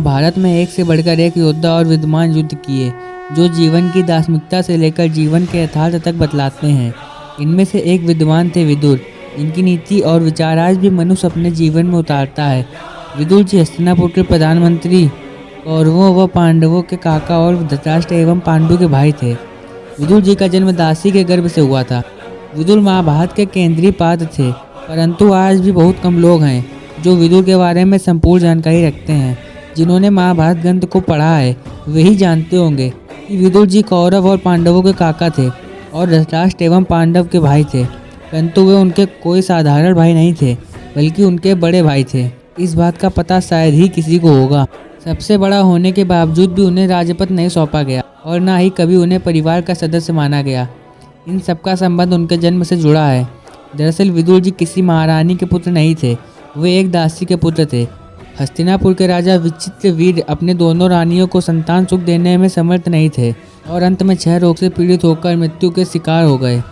महाभारत में एक से बढ़कर एक योद्धा और विद्वान युद्ध किए जो जीवन की दार्शनिकता से लेकर जीवन के यथार्थ तक बतलाते हैं। इनमें से एक विद्वान थे विदुर। इनकी नीति और विचार आज भी मनुष्य अपने जीवन में उतारता है। विदुर जी हस्तिनापुर के प्रधानमंत्री, कौरवों व पांडवों के काका और धृतराष्ट्र एवं पांडु के भाई थे। विदुर जी का जन्म दासी के गर्भ से हुआ था। विदुर महाभारत के केंद्रीय पात्र थे, परंतु आज भी बहुत कम लोग हैं जो विदुर के बारे में संपूर्ण जानकारी रखते हैं। जिन्होंने महाभारत ग्रंथ को पढ़ा है वही जानते होंगे कि विदुर जी कौरव और पांडवों के काका थे और धृतराष्ट्र एवं पांडव के भाई थे, परंतु वे उनके कोई साधारण भाई नहीं थे बल्कि उनके बड़े भाई थे। इस बात का पता शायद ही किसी को होगा। सबसे बड़ा होने के बावजूद भी उन्हें राजपद नहीं सौंपा गया और ना ही कभी उन्हें परिवार का सदस्य माना गया। इन सबका संबंध उनके जन्म से जुड़ा है। दरअसल विदुर जी किसी महारानी के पुत्र नहीं थे, वे एक दासी के पुत्र थे। हस्तिनापुर के राजा विचित्रवीर्य अपने दोनों रानियों को संतान सुख देने में समर्थ नहीं थे और अंत में क्षय रोग से पीड़ित होकर मृत्यु के शिकार हो गए।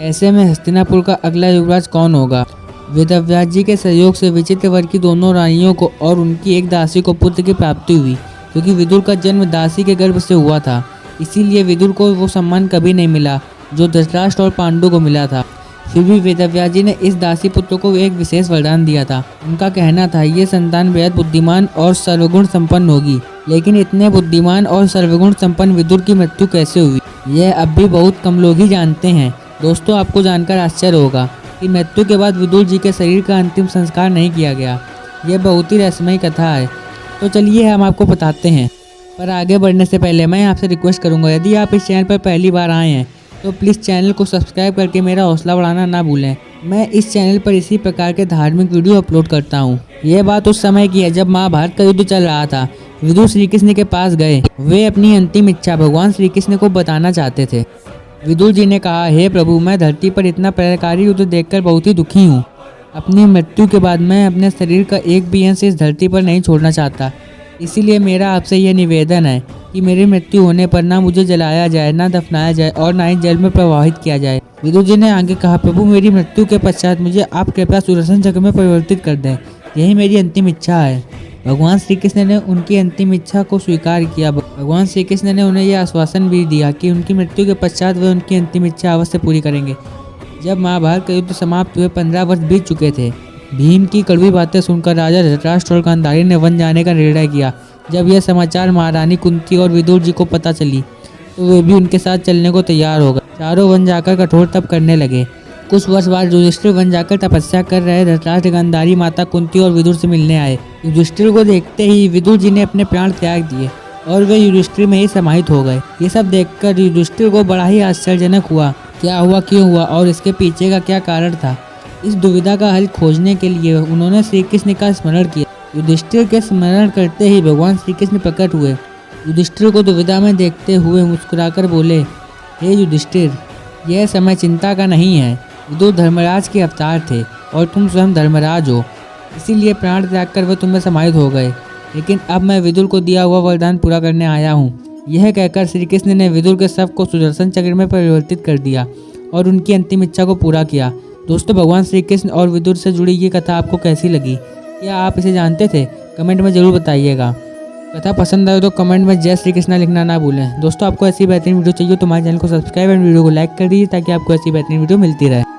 ऐसे में हस्तिनापुर का अगला युवराज कौन होगा? वेदव्यास जी के सहयोग से विचित्रवीर्य की दोनों रानियों को और उनकी एक दासी को पुत्र की प्राप्ति हुई। क्योंकि विदुर का जन्म दासी के गर्भ से हुआ था, इसीलिए विदुर को वो सम्मान कभी नहीं मिला जो धृतराष्ट्र और पांडु को मिला था। फिर भी वेदव्यास जी ने इस दासी पुत्र को एक विशेष वरदान दिया था। उनका कहना था ये संतान बेहद बुद्धिमान और सर्वगुण संपन्न होगी। लेकिन इतने बुद्धिमान और सर्वगुण संपन्न विदुर की मृत्यु कैसे हुई, यह अब भी बहुत कम लोग ही जानते हैं। दोस्तों, आपको जानकर आश्चर्य होगा कि मृत्यु के बाद विदुर जी के शरीर का अंतिम संस्कार नहीं किया गया। यह बहुत ही रहस्यमयी कथा है, तो चलिए हम आपको बताते हैं। पर आगे बढ़ने से पहले मैं आपसे रिक्वेस्ट करूंगा, यदि आप इस चैनल पर पहली बार आए हैं तो प्लीज़ चैनल को सब्सक्राइब करके मेरा हौसला बढ़ाना ना भूलें। मैं इस चैनल पर इसी प्रकार के धार्मिक वीडियो अपलोड करता हूँ। यह बात उस समय की है जब महाभारत का युद्ध चल रहा था। विदुर श्री कृष्ण के पास गए। वे अपनी अंतिम इच्छा भगवान श्री कृष्ण को बताना चाहते थे। विदुर जी ने कहा, हे प्रभु, मैं धरती पर इतना प्रलयकारी युद्ध देखकर बहुत ही दुखी हूँ। अपनी मृत्यु के बाद मैं अपने शरीर का एक भी अंश इस धरती पर नहीं छोड़ना चाहता। इसीलिए मेरा आपसे यह निवेदन है कि मेरी मृत्यु होने पर ना मुझे जलाया जाए, ना दफनाया जाए और ना ही जल में प्रवाहित किया जाए। विदुर जी ने आगे कहा, प्रभु, मेरी मृत्यु के पश्चात मुझे आप कृपया सुदर्शन चक्र में परिवर्तित कर दें। यही मेरी अंतिम इच्छा है। भगवान श्री कृष्ण ने उनकी अंतिम इच्छा को स्वीकार किया। भगवान श्री कृष्ण ने उन्हें यह आश्वासन भी दिया कि उनकी मृत्यु के पश्चात वे उनकी अंतिम इच्छा अवश्य पूरी करेंगे। जब महाभारत का युद्ध समाप्त हुए 15 वर्ष बीत चुके थे। भीम की कड़वी बातें सुनकर राजा धृतराष्ट्र और गांधारी ने वन जाने का निर्णय किया। जब यह समाचार महारानी कुंती और विदुर जी को पता चली तो वे भी उनके साथ चलने को तैयार हो गए। चारों वन जाकर कठोर तप करने लगे। कुछ वर्ष बाद युधिष्ठिर वन जाकर तपस्या कर रहे धृतराष्ट्र, गांधारी, माता कुंती और विदुर से मिलने आए। युधिष्ठिर को देखते ही विदुर जी ने अपने प्राण त्याग दिए और वे युधिष्ठिर में ही समाहित हो गए। ये सब देखकर युधिष्ठिर को बड़ा ही आश्चर्यजनक हुआ। क्या हुआ, क्यों हुआ और इसके पीछे का क्या कारण था? इस दुविधा का हल खोजने के लिए उन्होंने श्री कृष्ण का स्मरण किया। युधिष्ठिर के स्मरण करते ही भगवान श्री कृष्ण प्रकट हुए। युधिष्ठिर को दुविधा में देखते हुए मुस्कुराकर बोले, हे युधिष्ठिर, यह समय चिंता का नहीं है। विदुर धर्मराज के अवतार थे और तुम स्वयं धर्मराज हो, इसीलिए प्राण त्याग कर वे तुम्हें समाहित हो गए। लेकिन अब मैं विदुर को दिया हुआ वरदान पूरा करने आया हूँ। यह कहकर श्री कृष्ण ने विदुर के शव को सुदर्शन चक्र में परिवर्तित कर दिया और उनकी अंतिम इच्छा को पूरा किया। दोस्तों, भगवान श्री कृष्ण और विदुर से जुड़ी ये कथा आपको कैसी लगी? क्या आप इसे जानते थे? कमेंट में ज़रूर बताइएगा। कथा पसंद आए तो कमेंट में जय श्री कृष्णा लिखना ना भूलें। दोस्तों, आपको ऐसी बेहतरीन वीडियो चाहिए तो हमारे चैनल को सब्सक्राइब और वीडियो को लाइक कर दीजिए ताकि आपको ऐसी बेहतरीन वीडियो मिलती रहे।